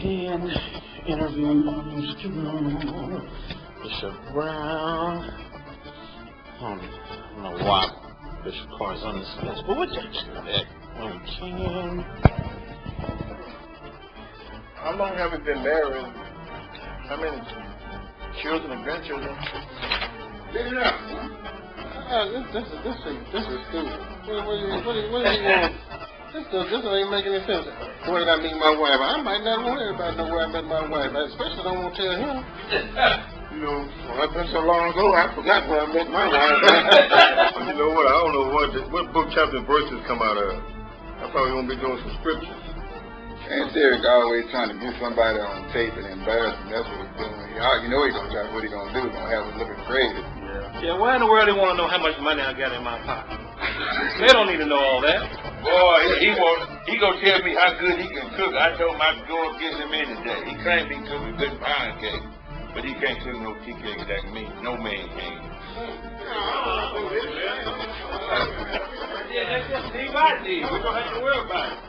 10 interviews to go. Bishop Brown. I don't know why Bishop Carr's on this list, but what you expect when we can? How long have you been married? How many children and grandchildren? Get it up. This is stupid. What do you want? This don't even make any sense. Where did I meet my wife? I might not want everybody to know where I met my wife. I especially don't want to tell him. You know, well, that's been so long ago, I forgot where I met my wife. You know what? I don't know what book, chapter, and verses come out of. I probably won't be doing some scriptures. And Derek always trying to get somebody on tape and embarrass him. That's what he's doing. You know he's gonna try. What he's gonna do? He's gonna have us looking crazy. Yeah, why in the world they want to know how much money I got in my pocket? They don't need to know all that. Boy, he gonna tell me how good he can cook. I told him I'd go against him any day. He claimed he cooked a good pound cake, but he can't cook no tea cake like me. No man can. Yeah, that's just D by D. We don't have to worry about it.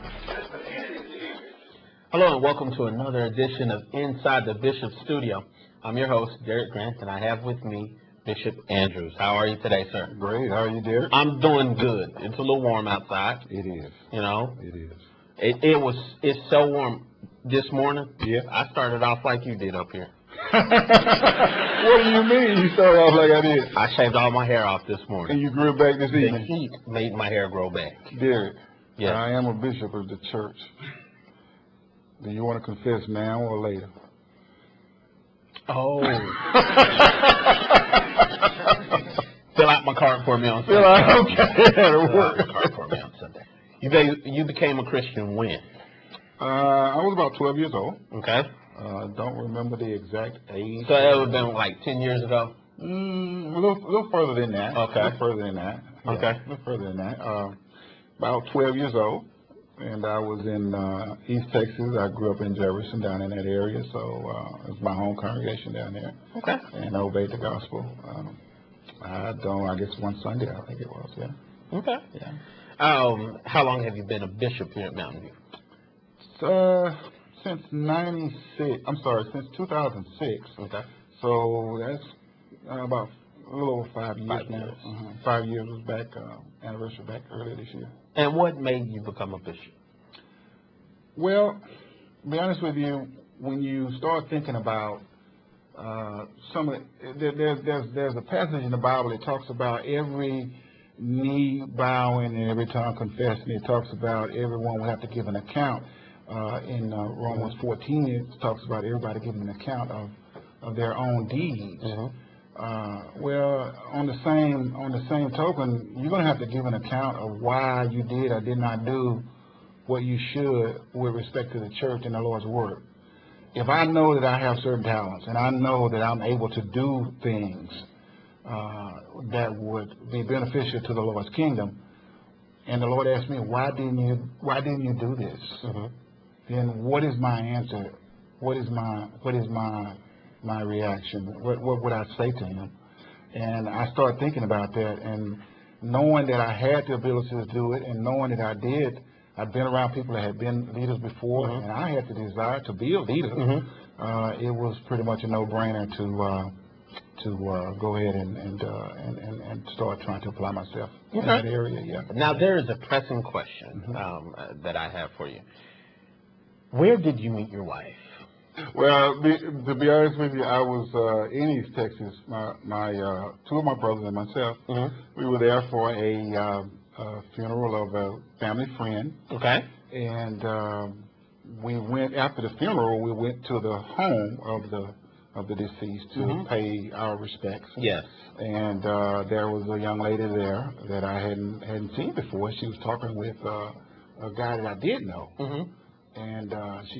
Hello and welcome to another edition of Inside the Bishop Studio. I'm your host, Derek Grant, and I have with me Bishop Andrews. How are you today, sir? Great. How are you, Derek? I'm doing good. It's a little warm outside. It is. You know? It is. It's so warm this morning. Yeah. I started off like you did up here. What do you mean you started off like I did? I shaved all my hair off this morning. And you grew back this The evening? heat made my hair grow back. Derek, Yes. I am a bishop of the church. Do you want to confess now or later? Oh. Fill out my card for me on Sunday. Okay. That'll Fill out work. my card for me on Sunday. You became a Christian when? I was about 12 years old. Okay. Don't remember the exact age. So that would have been like 10 years ago? A little further than that. Okay. A little further than that. Yeah, Okay. a little further than that. About 12 years old. And I was in East Texas. I grew up in Jefferson, down in that area. So it was my home congregation down there. Okay. And I obeyed the gospel. I guess one Sunday, I think it was, yeah. Okay. Yeah. How long have you been a bishop here at Mountain View? Since 2006. Okay. So that's about a little over 5 years 5 now. years. 5 years was back, anniversary back earlier this year. And what made you become a bishop? Well, to be honest with you, when you start thinking about there's a passage in the Bible that talks about every knee bowing and every tongue confessing. It talks about everyone will have to give an account. In Romans 14, it talks about everybody giving an account of their own deeds. Well, on the same token, you're going to have to give an account of why you did or did not do what you should with respect to the church and the Lord's work. If I know that I have certain talents and I know that I'm able to do things that would be beneficial to the Lord's kingdom, and the Lord asked me, why didn't you do this? Then what is my answer? What is my reaction? What would I say to him? And I started thinking about that, and knowing that I had the ability to do it, and knowing that I did. I'd been around people that had been leaders before, and I had the desire to be a leader. It was pretty much a no-brainer to go ahead and start trying to apply myself in that area. Yeah. Now there is a pressing question that I have for you. Where did you meet your wife? Well, to be honest with you, I was in East Texas. My two of my brothers and myself, we were there for a funeral of a family friend. Okay. And we went after the funeral. We went to the home of the deceased to pay our respects. Yes. And there was a young lady there that I hadn't seen before. She was talking with a guy that I did know. And she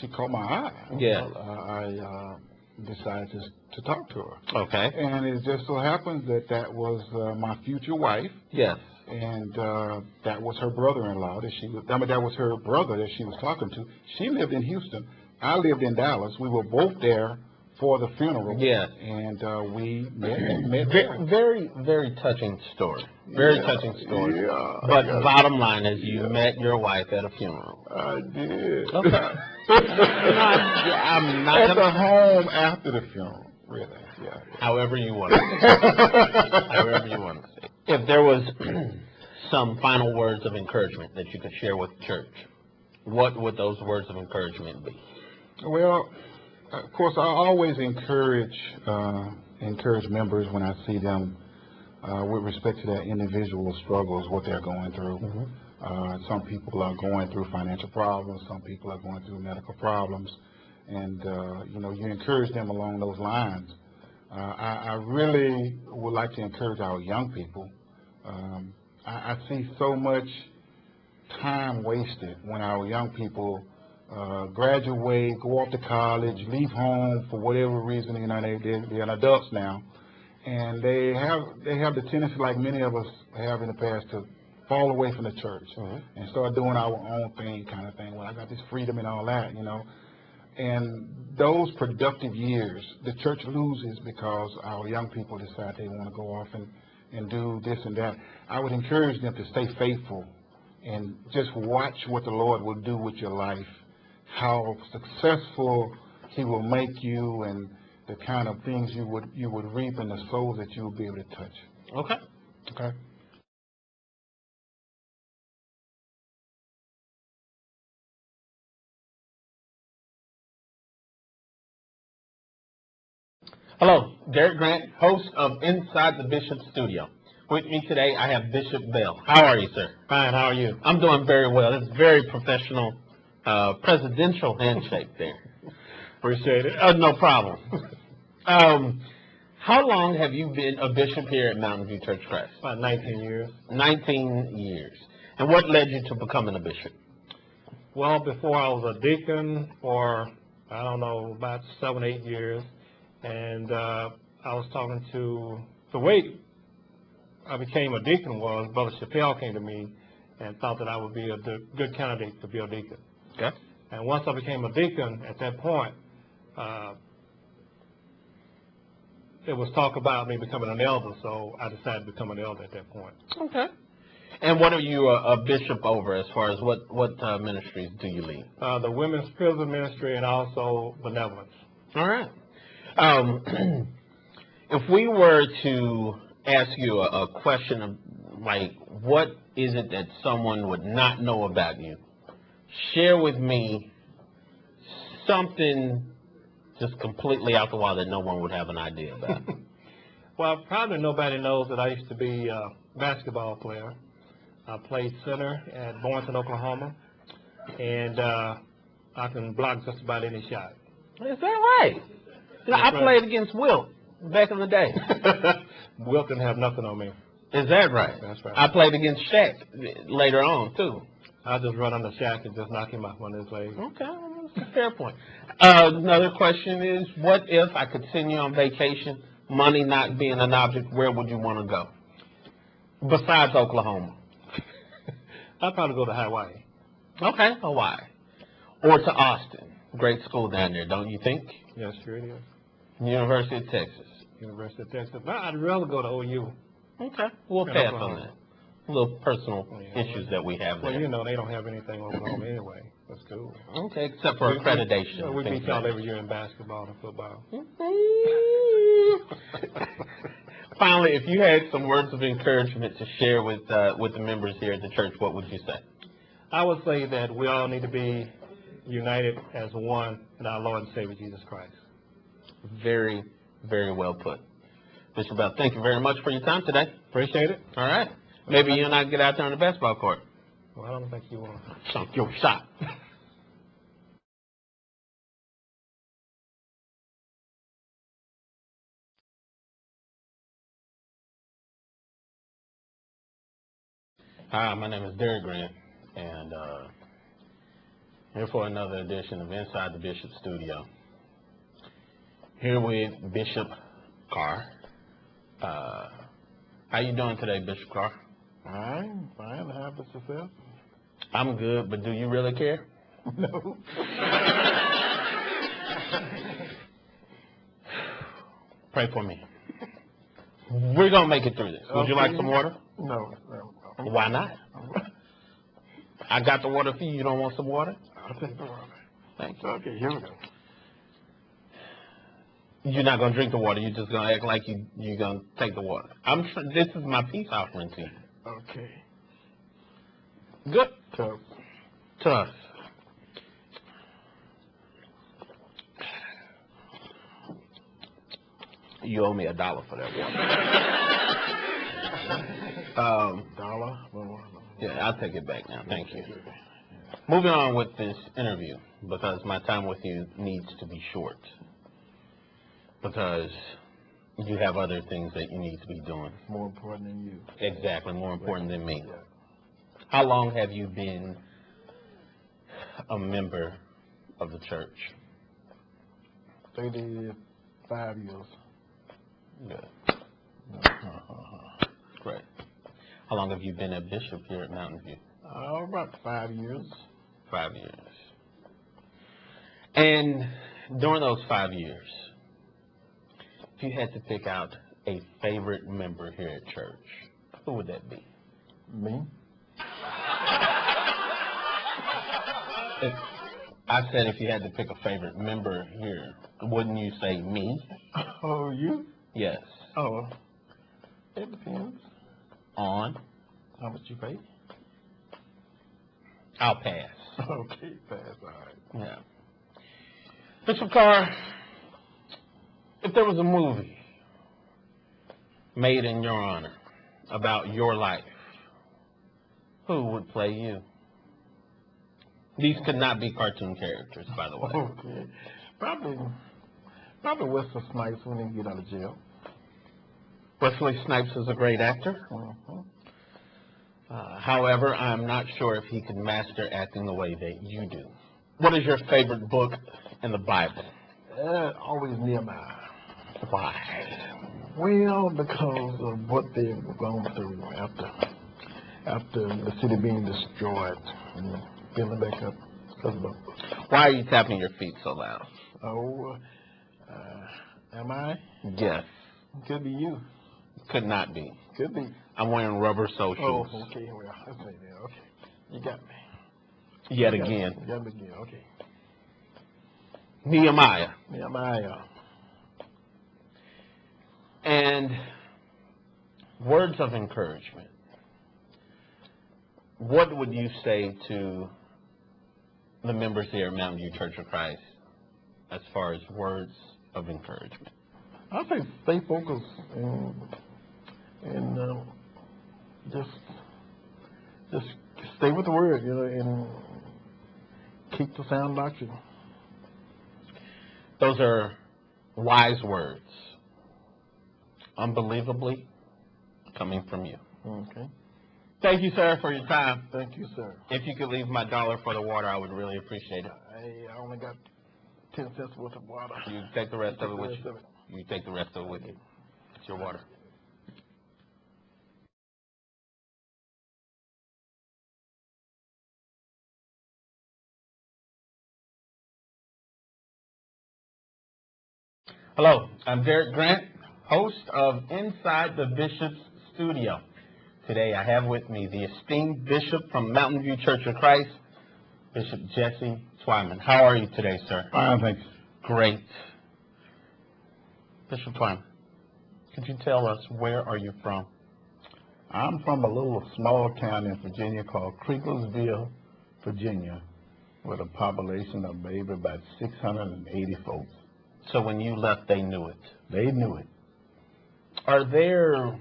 caught my eye. Yeah. I decided to talk to her. Okay. And it just so happens that was my future wife. Yes. And that was her brother-in-law that was her brother that she was talking to. She lived in Houston. I lived in Dallas. We were both there for the funeral. Yeah. And we met Very, very touching story. Very touching story. Yeah. But bottom line is you met your wife at a funeral. I did. Okay. I'm not At gonna... the home after the funeral, really. Yeah. However you want to say it. However you want to say it. If there was some final words of encouragement that you could share with the church, what would those words of encouragement be? Well, of course, I always encourage members when I see them with respect to their individual struggles, what they're going through. Mm-hmm. Some people are going through financial problems. Some people are going through medical problems. And, you encourage them along those lines. I really would like to encourage our young people. I see so much time wasted when our young people graduate, go off to college, leave home for whatever reason. They're adults now, and they have the tendency, like many of us have in the past, to fall away from the church and start doing our own thing, kind of thing. Well, I got this freedom and all that, And those productive years, the church loses because our young people decide they want to go off and do this and that. I would encourage them to stay faithful and just watch what the Lord will do with your life, how successful He will make you, and the kind of things you would reap and the souls that you will be able to touch. Okay. Okay. Hello, Derek Grant, host of Inside the Bishop Studio. With me today, I have Bishop Bell. How are you, sir? Fine, how are you? I'm doing very well. It's very professional, presidential handshake there. Appreciate it. No problem. How long have you been a bishop here at Mountain View Church Christ? About 19 years. 19 years. And what led you to becoming a bishop? Well, before I was a deacon for, about 7, 8 years. And I was talking to, the way I became a deacon was Brother Chappelle came to me and thought that I would be a good candidate to be a deacon. Okay. And once I became a deacon, at that point, there was talk about me becoming an elder, so I decided to become an elder at that point. Okay. And what are you a bishop over as far as what ministries do you lead? The Women's Prison Ministry and also Benevolence. All right. If we were to ask you a question of, like, what is it that someone would not know about you? Share with me something just completely out the wall that no one would have an idea about. Well, probably nobody knows that I used to be a basketball player. I played center at Boynton, Oklahoma, and I can block just about any shot. Is that right? I played against Wilt back in the day. Wilt didn't have nothing on me. Is that right? That's right. I played against Shaq later on, too. I just run under Shaq and just knock him off on his leg. Okay, that's a fair point. Another question is, what if I could send you on vacation, money not being an object, where would you want to go? Besides Oklahoma. I'd probably go to Hawaii. Okay, Hawaii. Or to Austin. Great school down there, don't you think? Yes, sure it is. University of Texas. University of Texas. No, I'd rather go to OU. Okay, we'll pass on that. Little personal issues that we have there. Well, they don't have anything in Oklahoma anyway. That's cool. Okay, except for accreditation. We beat y'all every year in basketball and football. Finally, if you had some words of encouragement to share with the members here at the church, what would you say? I would say that we all need to be united as one in our Lord and Savior Jesus Christ. Very, very well put. Mr. Bell, thank you very much for your time today. Appreciate it. All right. Maybe you and I get out there on the basketball court. Well, I don't think you want to. Chunk your shot. Hi, my name is Derek Grant, and here for another edition of Inside the Bishop Studio. Here with Bishop Carr. How you doing today, Bishop Carr? I'm fine. How about yourself? I'm good, but do you really care? No. Pray for me. We're going to make it through this. Would you like some water? No. Why not? I got the water for you. You don't want some water? I'll take the water. Thank you. Okay, here we go. You're not gonna drink the water. You're just gonna act like you're gonna take the water. This is my peace offering to you. Okay. Good. Tough. Tough. You owe me $1 for that water. Dollar? Yeah, I'll take it back now. Thank you. Moving on with this interview, because my time with you needs to be short. Because you have other things that you need to be doing. More important than you. Exactly, more important than me. Yeah. How long have you been a member of the church? 35 years. Good. Great. How long have you been a bishop here at Mountain View? About 5 years. 5 years. And during those 5 years, if you had to pick out a favorite member here at church, who would that be? Me? I said if you had to pick a favorite member here, wouldn't you say me? Oh, you? Yes. Oh, it depends. On? How much you pay? I'll pass. Okay, pass, all right. Yeah. Bishop Carr, if there was a movie made in your honor about your life, who would play you? These could not be cartoon characters, by the way. Okay. Probably Wesley Snipes when he get out of jail. Wesley Snipes is a great actor. Mm-hmm. However, I'm not sure if he can master acting the way that you do. What is your favorite book in the Bible? Always Nehemiah. Why? Well, because of what they've gone through after the city being destroyed and building back up. Why are you tapping your feet so loud? Oh, am I? Yes. Could be you. Could not be. Could be. I'm wearing rubber sole shoes. Oh, okay. Well, let's say that. Okay. You got me. Yet You again. got me again. Okay. Nehemiah. Nehemiah. And words of encouragement. What would you say to the members here at Mountain View Church of Christ as far as words of encouragement? I say stay focused and just stay with the word, and keep the sound doctrine. Those are wise words, unbelievably coming from you. Okay. Thank you, sir, for your time. Thank you, sir. If you could leave my $1 for the water, I would really appreciate it. I only got 10 cents worth of water. You take the rest of it with you. You take the rest of it with you. It's your water. Hello, I'm Derek Grant, host of Inside the Bishop's Studio. Today I have with me the esteemed bishop from Mountain View Church of Christ, Bishop Jesse Twyman. How are you today, sir? Fine, thanks. Great. Bishop Twyman, could you tell us where are you from? I'm from a little small town in Virginia called Creeklesville, Virginia, with a population of maybe about 680 folks. So when you left, they knew it. They knew it. Are there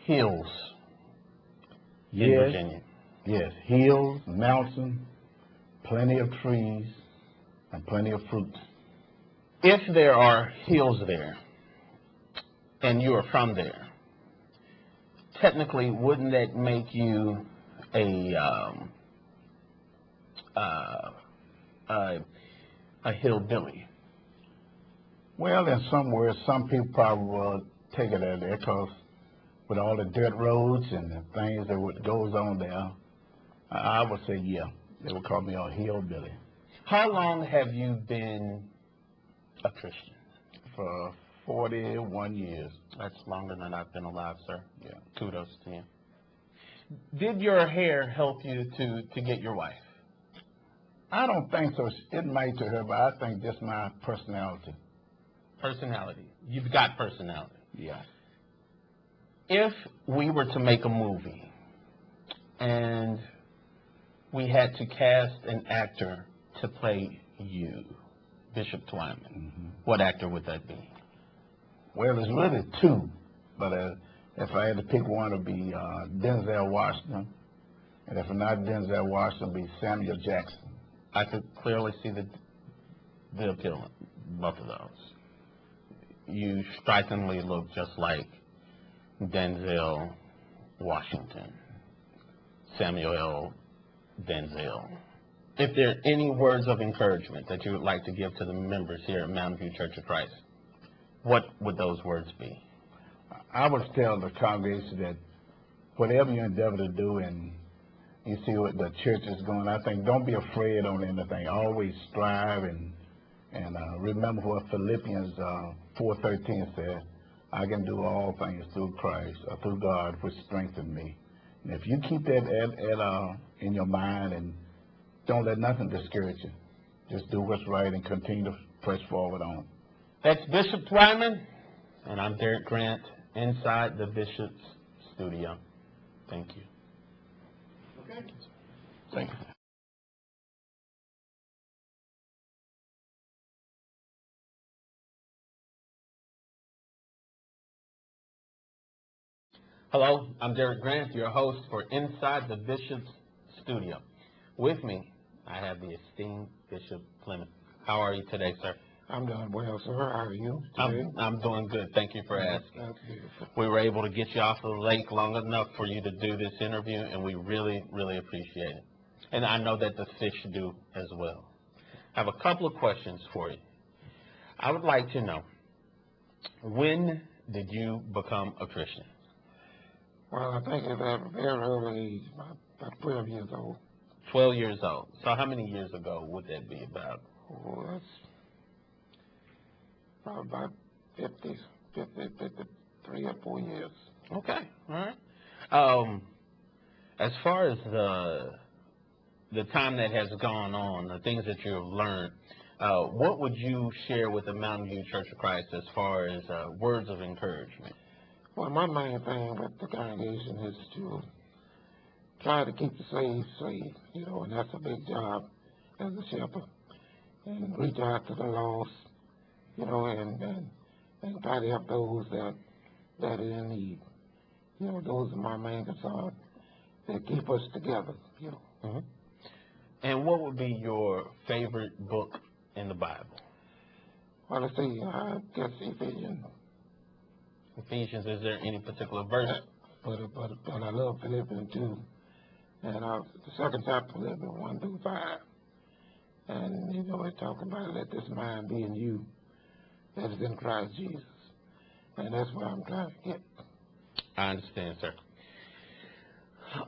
hills in Yes. Virginia? Yes, hills, mountains, plenty of trees, and plenty of fruits. If there are hills there, and you are from there, technically, wouldn't that make you a hillbilly? Well, in some words, some people probably will take it as that because with all the dirt roads and the things that what goes on there, I would say, yeah, they would call me a hillbilly. How long have you been a Christian? For 41 years. That's longer than I've been alive, sir. Yeah. Kudos to you. Did your hair help you to get your wife? I don't think so. It might to her, but I think just my personality. Personality. You've got personality. Yeah. If we were to make a movie and we had to cast an actor to play you, Bishop Twyman, what actor would that be? Well, it's really two, but if I had to pick one, it would be Denzel Washington, and if not Denzel Washington, it would be Samuel Jackson. I could clearly see the appeal in both of those. You strikingly look just like Denzel Washington, Samuel L. Denzel. If there are any words of encouragement that you would like to give to the members here at Mountain View Church of Christ, what would those words be? I would tell the congregation that whatever you endeavor to do and you see what the church is going, I think don't be afraid on anything. Always strive and remember what Philippians 4:13 said. I can do all things through Christ, or through God, which strengthens me. And if you keep that in your mind and don't let nothing discourage you, just do what's right and continue to press forward on. That's Bishop Twyman, and I'm Derek Grant inside the Bishop's studio. Thank you. Okay. Thank you. Hello, I'm Derek Grant, your host for Inside the Bishop's Studio. With me, I have the esteemed Bishop Flemming. How are you today, sir? I'm doing well, sir. How are you today? I'm doing good. Thank you for asking. That's beautiful. We were able to get you off the lake long enough for you to do this interview, and we really, really appreciate it. And I know that the fish do as well. I have a couple of questions for you. I would like to know, when did you become a Christian? Well, I think at a very early age, about 12 years old. 12 years old. So how many years ago would that be about? Oh, that's probably about 53 or 4 years. Okay, all right. As far as the time that has gone on, the things that you have learned, what would you share with the Mountain View Church of Christ as far as words of encouragement? Well, my main thing with the congregation is to try to keep the saved, and that's a big job as a shepherd. And reach out to the lost, and try to help those that are in need. Those are my main concerns. They keep us together, Mm-hmm. And what would be your favorite book in the Bible? Well, let's see, I guess Ephesians. Ephesians, is there any particular verse? But I love Philippians 2. And the second chapter, Philippians 1 through 5. And, it's talking about let this mind be in you that is in Christ Jesus. And that's what I'm trying to get. I understand, sir.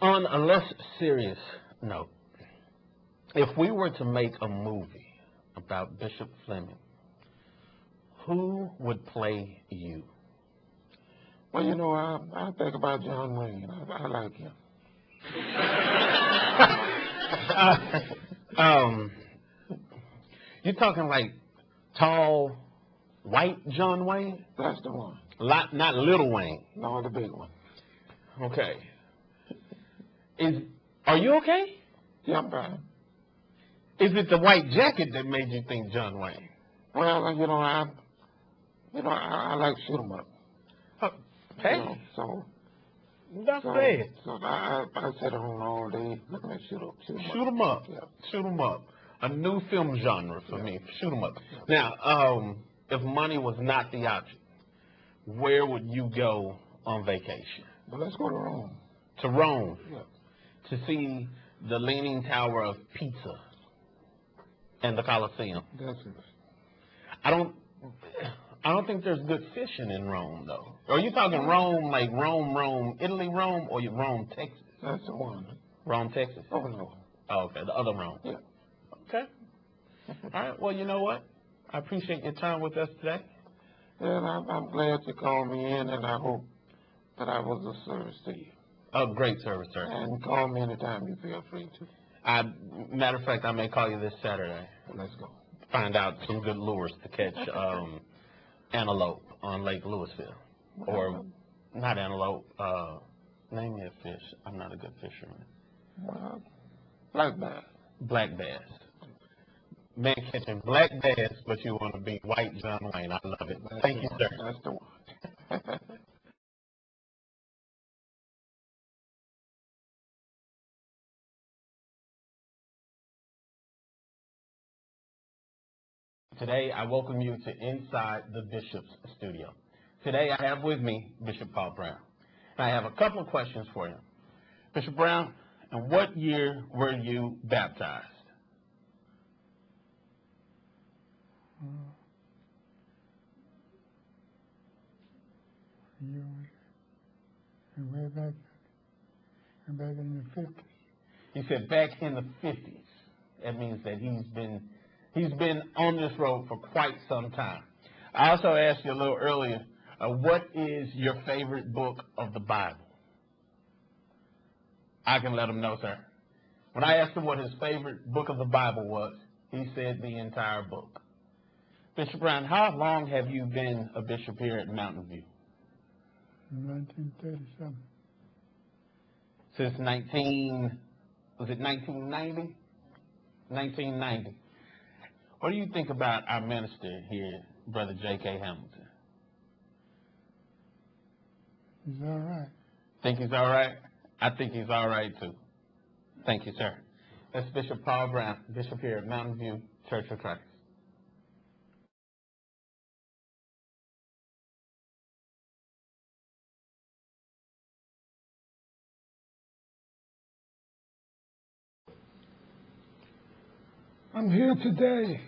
On a less serious note, if we were to make a movie about Bishop Flemming, who would play you? Well, I think about John Wayne. I like him. You're talking like tall, white John Wayne? That's the one. Not Little Wayne. No, the big one. Okay. Are you okay? Yeah, I'm fine. Is it the white jacket that made you think John Wayne? Well, I like shoot 'em up. Hey. So That's bad. So I sit around all day looking at shoot 'em up. Yeah. Shoot 'em up. A new film genre for me. Shoot 'em up. Now, if money was not the object, where would you go on vacation? Well, let's go to Rome. To Rome. Yeah. To see the Leaning Tower of Pisa and the Colosseum. That's it. I don't think there's good fishing in Rome, though. Are you talking Rome, like Rome, Italy, Rome, or Rome, Texas? That's the one. Rome, Texas? Oh, no. Oh, okay, the other Rome. Yeah. Okay. All right, well, you know what? I appreciate your time with us today. And I'm glad you called me in, and I hope that I was of service to you. A great service, sir. And call me anytime you feel free to. Matter of fact, I may call you this Saturday. Let's go. Find out some good lures to catch antelope on Lake Louisville. Or, not antelope, name me a fish. I'm not a good fisherman. Black bass. Black bass. Man catching black bass, but you want to be white John Wayne. I love it. Thank you, sir. That's the one. Today, I welcome you to Inside the Bishop's Studio. Today, I have with me Bishop Paul Brown. And I have a couple of questions for you. Bishop Brown, in what year were you baptized? Way back in the 50s. He said back in the 50s. That means that he's been on this road for quite some time. I also asked you a little earlier, what is your favorite book of the Bible? I can let him know, sir. When I asked him what his favorite book of the Bible was, he said the entire book. Bishop Brown, how long have you been a bishop here at Mountain View? 1937. Since 1990? 1990. What do you think about our minister here, Brother J.K. Hamilton? He's all right. Think he's all right? I think he's all right, too. Thank you, sir. That's Bishop Paul Brown, bishop here at Mountain View Church of Christ. I'm here today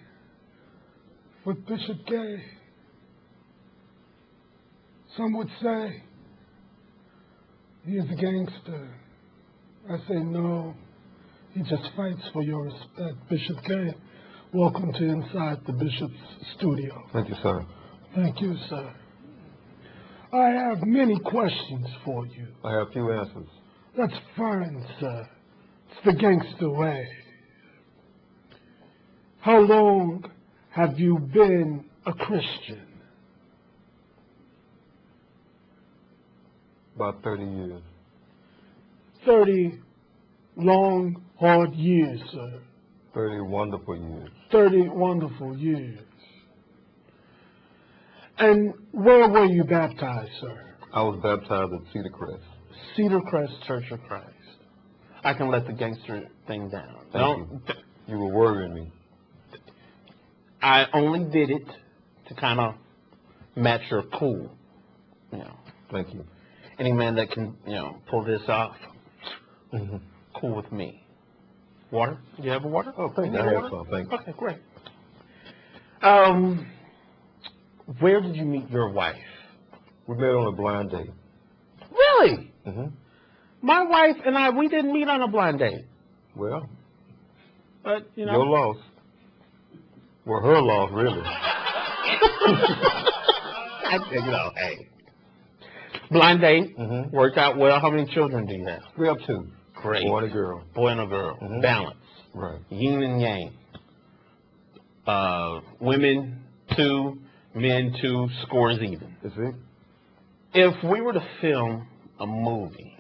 with Bishop Gay. Some would say he is a gangster. I say no, he just fights for your respect. Bishop Gay, welcome to Inside the Bishop's Studio. Thank you, sir. Thank you, sir. I have many questions for you. I have few answers. That's fine, sir. It's the gangster way. How long have you been a Christian? About 30 years. 30 long, hard years, sir. 30 wonderful years. 30 wonderful years. And where were you baptized, sir? I was baptized at Cedar Crest. Cedar Crest Church of Christ. I can let the gangster thing down. Thank you. You were worrying me. I only did it to kind of match your cool, you know. Thank you. Any man that can, pull this off, cool with me. Water? Do you have a water? Oh, thank you. I have some. Thank you. Okay, great. Where did you meet your wife? We met on a blind date. Really? Mm-hmm. My wife and I, we didn't meet on a blind date. Well, but, your loss. Well, her loss, really. Hey. Blind date, worked out well. How many children do you have? We have 2. Great. Boy and a girl. Boy and a girl. Balance. Right. Yin and yang. Women 2, men 2, scores even. Is it? If we were to film a movie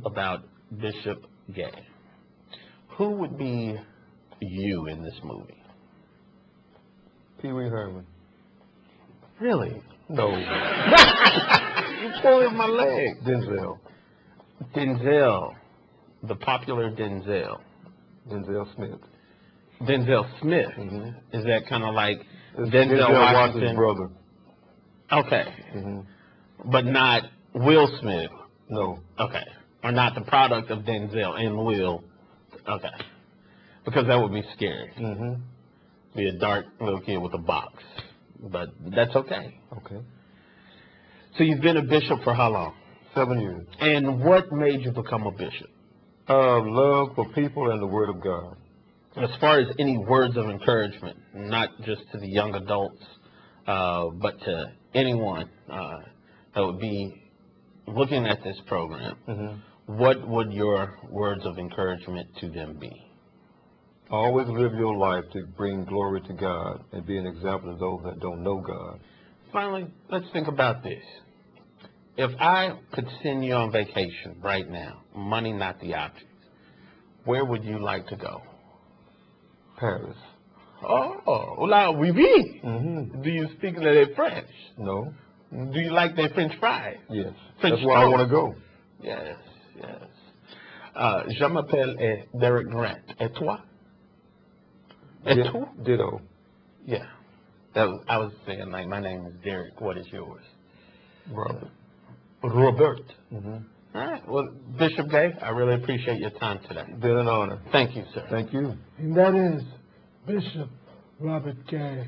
about Bishop Gay, who would be you in this movie? Pee Wee Herman. Really? No. You pulling my leg. Denzel. Denzel. The popular Denzel. Denzel Smith. Denzel Smith. Is that kind of like Denzel Washington's brother. Okay. But not Will Smith. No. Okay. Or not the product of Denzel and Will. Okay. Because that would be scary. Be a dark little kid with a box. But that's okay. Okay. So you've been a bishop for how long? 7 years. And what made you become a bishop? Love for people and the Word of God. As far as any words of encouragement, not just to the young adults, but to anyone that would be looking at this program, what would your words of encouragement to them be? Always live your life to bring glory to God and be an example to those that don't know God. Finally, let's think about this. If I could send you on vacation right now, money not the object, where would you like to go? Paris. Oh, la oui, oui. Mm-hmm. Do you speak the French? No. Do you like their French fries? Yes. French That's where I toast? want to go. Yes, yes. Je m'appelle Derek Grant. Et toi? Et tu? Ditto. Yeah. I was saying, like, my name is Derek. What is yours? Robert. Robert. Mm-hmm. All right. Well, Bishop Gay, I really appreciate your time today. Been an honor. Thank you, sir. Thank you. And that is Bishop Robert Gay.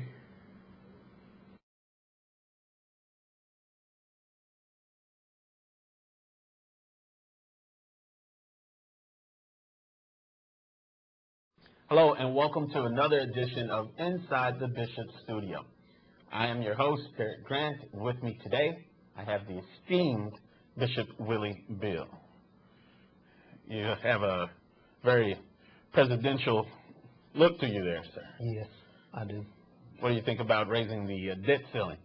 Hello, and welcome to another edition of Inside the Bishop Studio. I am your host, Derek Grant, and with me today, I have the esteemed Bishop Willie Beal. You have a very presidential look to you there, sir. Yes, I do. What do you think about raising the debt ceiling?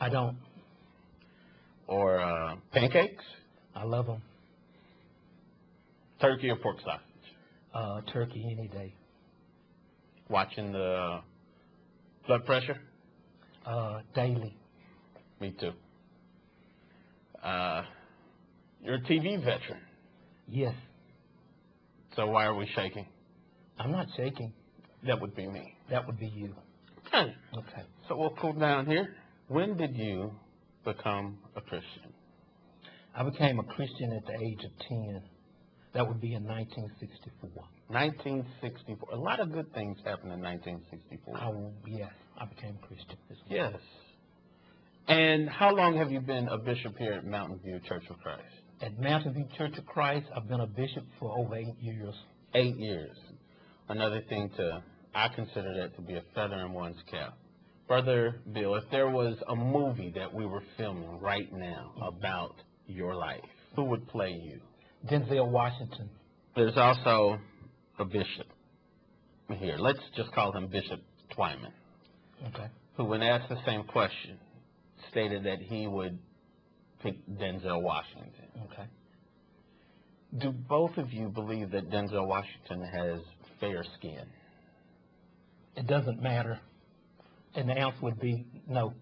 I don't. Or pancakes? I love them. Turkey or pork sausage? Turkey any day. Watching the blood pressure? Daily. Me too. You're a TV veteran, Yes. so why are we shaking? I'm not shaking. That would be me. That would be you. Okay. Okay. So we'll cool down here. When did you become a Christian? I became a Christian at the age of 10. That would be in 1964. 1964. A lot of good things happened in 1964. Yes, I became a Christian. Yes. And how long have you been a bishop here at Mountain View Church of Christ? At Mountain View Church of Christ, I've been a bishop for over 8 years. 8 years. Another thing I consider that to be a feather in one's cap. Brother Bill, if there was a movie that we were filming right now about your life, who would play you? Denzel Washington. There's also a bishop here. Let's just call him Bishop Twyman, Okay. who, when asked the same question, stated that he would pick Denzel Washington. Okay. Do both of you believe that Denzel Washington has fair skin? It doesn't matter. And the answer would be no.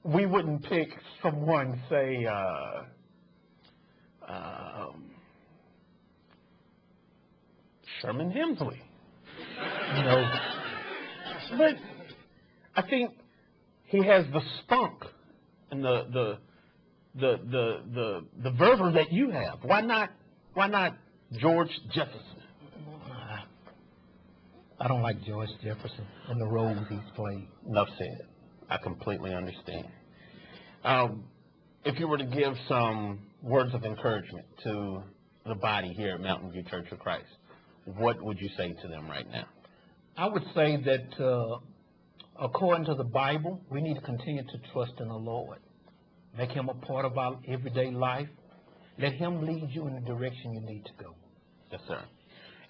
We wouldn't pick someone, say, Sherman Hemsley. No. But I think he has the spunk and the fervor that you have. Why not George Jefferson? I don't like George Jefferson and the roles he's played. Enough said. I completely understand. If you were to give some words of encouragement to the body here at Mountain View Church of Christ, what would you say to them right now? I would say that according to the Bible, we need to continue to trust in the Lord. Make him a part of our everyday life. Let him lead you in the direction you need to go. Yes, sir.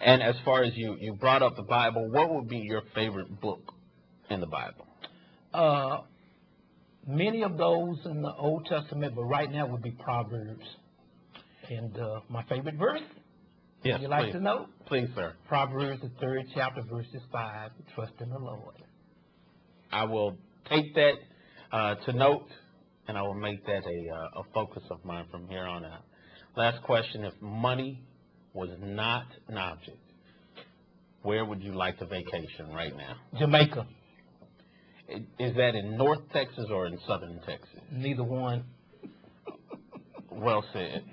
And as far as you brought up the Bible, what would be your favorite book in the Bible? Many of those in the Old Testament, but right now would be Proverbs. And my favorite verse, Yes, you like please. to know? Please, sir. Proverbs, the 3rd chapter, verses 5, trust in the Lord. I will take that to note, and I will make that a focus of mine from here on out. Last question, if money was not an object, where would you like to vacation right now? Jamaica, Is that in North Texas or in Southern Texas? neither one. Well said.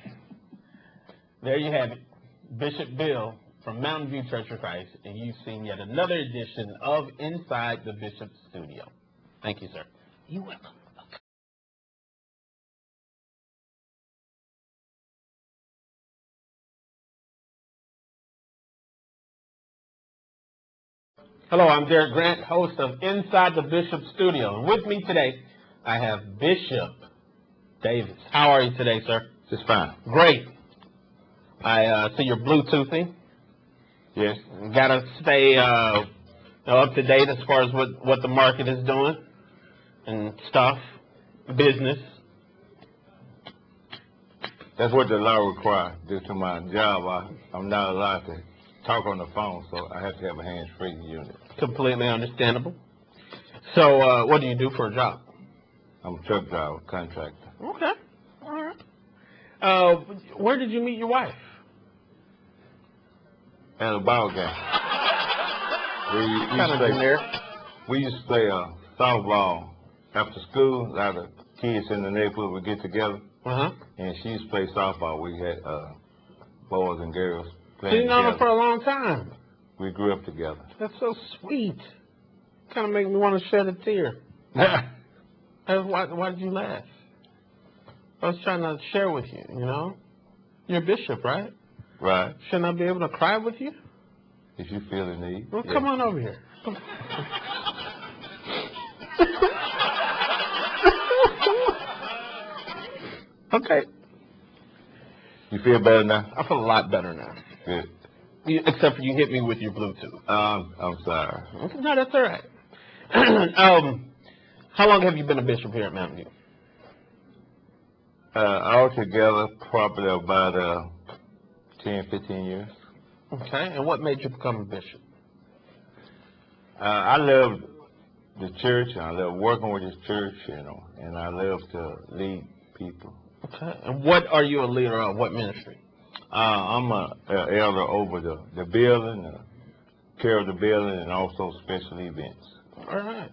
There you have it. Bishop Bill from Mountain View Church of Christ, and you've seen yet another edition of Inside the Bishop Studio. Thank you, sir. You're welcome. Hello, I'm Derek Grant, host of Inside the Bishop Studio. And with me today, I have Bishop Davis. How are you today, sir? Just fine. Great. I see you're Bluetoothing. Yes. Gotta stay up to date as far as what the market is doing and stuff, business. That's what the law requires. Due to my job, I'm not allowed to talk on the phone, so I have to have a hands-free unit. Completely understandable. So, what do you do for a job? I'm a truck driver, contractor. Okay. All right. Where did you meet your wife? At a ball game. We used to play softball after school. A lot of kids in the neighborhood would get together. And she used to play softball. We had boys and girls playing So you know her together. for a long time. We grew up together. That's so sweet. Kind of make me want to shed a tear. Why did you laugh? I was trying to share with you, you know? You're a bishop, right? Right. Shouldn't I be able to cry with you? If you feel the need. Well, yeah. come on over here. Come Okay. You feel better now? I feel a lot better now. Good. Except for you hit me with your Bluetooth. I'm sorry. No, that's all right. How long have you been a bishop here at Mountain View? Altogether, probably about 10, 15 years. Okay, and what made you become a bishop? I love the church, and I love working with this church, you know, and I love to lead people. Okay, and what are you a leader of? What ministry? I'm an elder over the building, care of the building, and also special events. All right.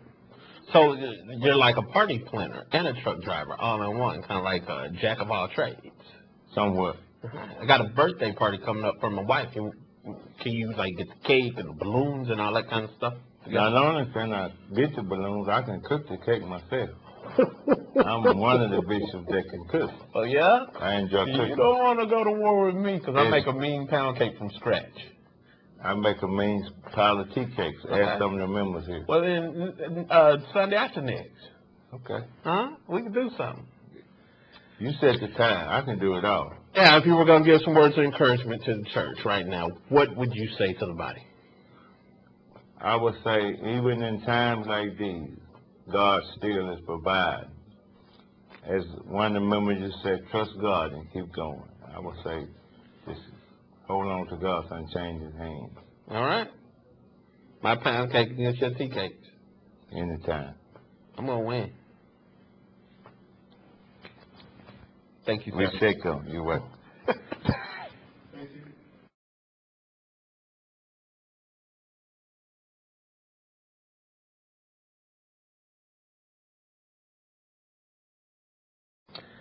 So you're like a party planner and a truck driver all in one, kind of like a jack of all trades. Somewhat. I got a birthday party coming up for my wife. Can you like get the cake and the balloons and all that kind of stuff? Not only can I get the balloons, I can cook the cake myself. I'm one of the bishops that can cook. Oh, yeah? I enjoy cooking. You don't want to go to war with me because I Yes. make a mean pound cake from scratch. I make a mean pile of tea cakes. Okay. Ask some of the members here. Well, then Sunday after next. Okay. Huh? We can do something. You set the time. I can do it all. Yeah, if you were going to give some words of encouragement to the church right now, what would you say to the body? I would say, even in times like these, God still is providing. As one of the members just said, trust God and keep going. I would say, just hold on to God's unchanging hand. All right. My pound cake against your tea cakes. Anytime. I'm going to win. Thank you, We sir. shake them. You're welcome.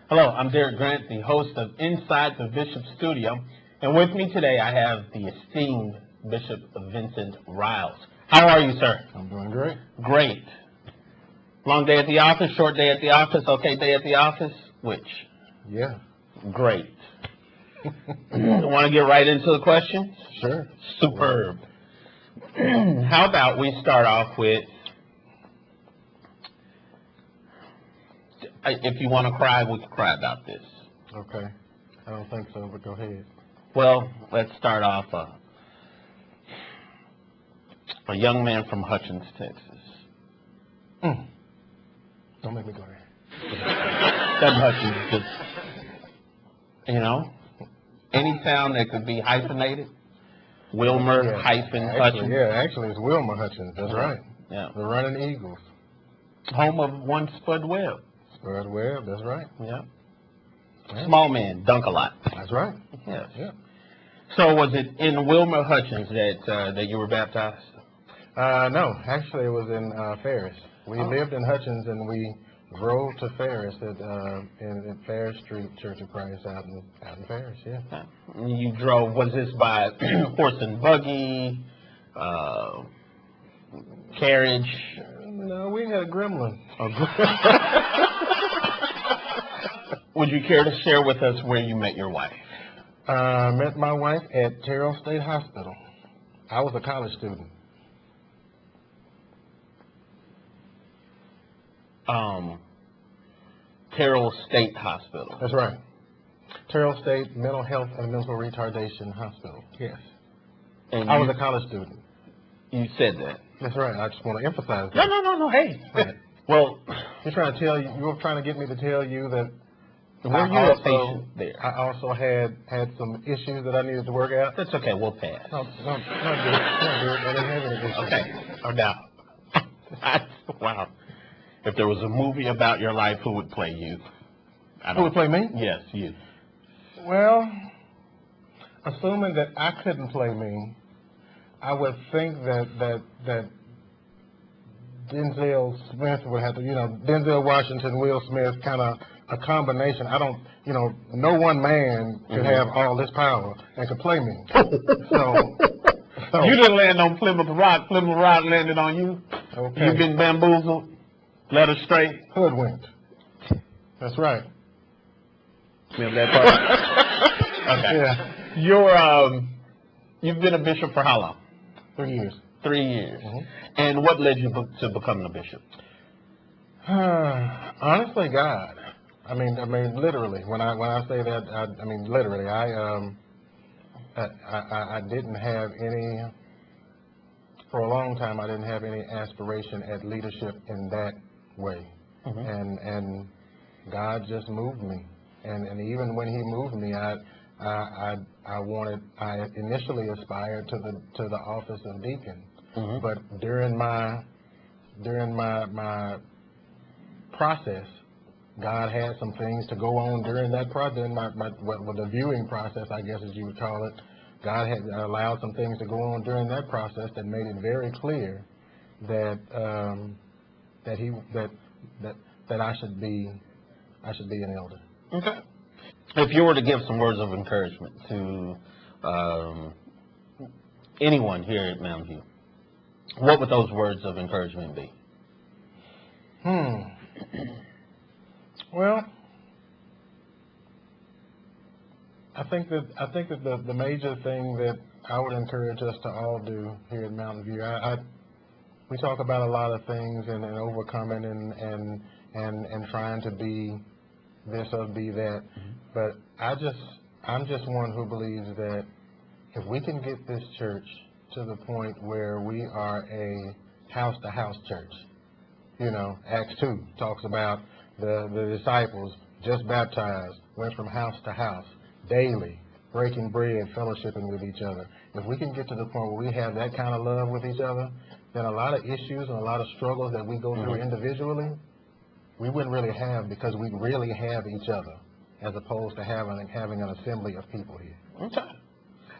Hello, I'm Derek Grant, the host of Inside the Bishop Studio, and with me today I have the esteemed Bishop Vincent Riles. How are you, sir? I'm doing great. Great. Long day at the office, short day at the office, okay day at the office? Which? Yeah. Great. Want to get right into the questions? Sure. Superb. How about we start off with, if you want to cry, we can cry about this. Okay. I don't think so, but go ahead. Well, let's start off. A young man from Hutchins, Texas. Don't make me go there. That Hutchins, just, you know, any town that could be hyphenated. Wilmer Yeah. hyphen Actually, Hutchins. yeah, actually it's Wilmer Hutchins. That's right. Yeah. The Running Eagles. Home of one Spud Webb. Spud Webb, that's right. Yeah. Yeah. Small man, dunk a lot. That's right. Yes. Yeah. So was it in Wilmer Hutchins that you were baptized? No, actually it was in Ferris. We lived in Hutchins and we drove to Ferris in Ferris Street Church of Christ out in Ferris, yeah. You drove, was this by horse and buggy, carriage? No, we had a gremlin. Would you care to share with us where you met your wife? Met my wife at Terrell State Hospital. I was a college student. Terrell State Hospital. That's right. Terrell State Mental Health and Mental Retardation Hospital. Yes. And I was a college student. You said that. That's right. I just want to emphasize that. No. Hey. Right. Well, You're trying to tell you. You were trying to get me to tell you that. were you a patient there? I also had some issues that I needed to work out. That's okay. We'll pass. No, not good. I didn't have any issues. Okay. Oh, now. Wow. If there was a movie about your life, who would play you? Who would play me? Yes, you. Well, assuming that I couldn't play me, I would think that Denzel Smith would have to, Denzel Washington, Will Smith, kind of a combination. I don't, no one man could have all this power and could play me. So You didn't land on Plymouth Rock. Plymouth Rock landed on you. Okay. You've been bamboozled, led astray. Hoodwinked. That's right. Remember that part? Okay. Yeah. You've been a bishop for how long? 3 years. 3 years. Mhm. And what led you to becoming a bishop? Honestly, God. I mean, literally. When I say that, I mean literally. I didn't have any. For a long time, I didn't have any aspiration at leadership in that way, and God just moved me. And even when He moved me, I initially aspired to the office of deacon, but during my process, God had some things to go on during that process, the viewing process, I guess as you would call it. God had allowed some things to go on during that process that made it very clear that I should be an elder. Okay. If you were to give some words of encouragement to anyone here at Mountain View, what would those words of encouragement be? Well, I think that the major thing that I would encourage us to all do here at Mountain View, we talk about a lot of things and overcoming and trying to be this or be that, but I'm just one who believes that if we can get this church to the point where we are a house-to-house church, Acts 2 talks about the disciples just baptized, went from house to house, daily, breaking bread, fellowshipping with each other. If we can get to the point where we have that kind of love with each other, then a lot of issues and a lot of struggles that we go through individually, we wouldn't really have, because we really have each other, as opposed to having an assembly of people here. Okay.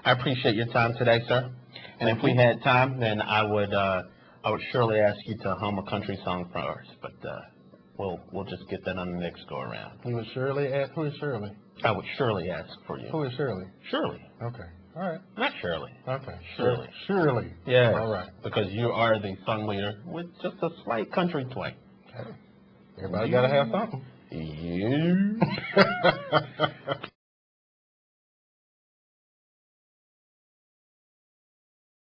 I appreciate your time today, sir. And if we had time, then I would surely ask you to hum a country song for us, but we'll just get that on the next go around. You would surely ask. Who is Shirley? I would surely ask for you. Who is Shirley? Shirley. Okay. All right. Not Shirley. Okay. Shirley. Shirley. Yeah. All right. Because you are the song leader with just a slight country twang. Okay. Everybody got to have something. You.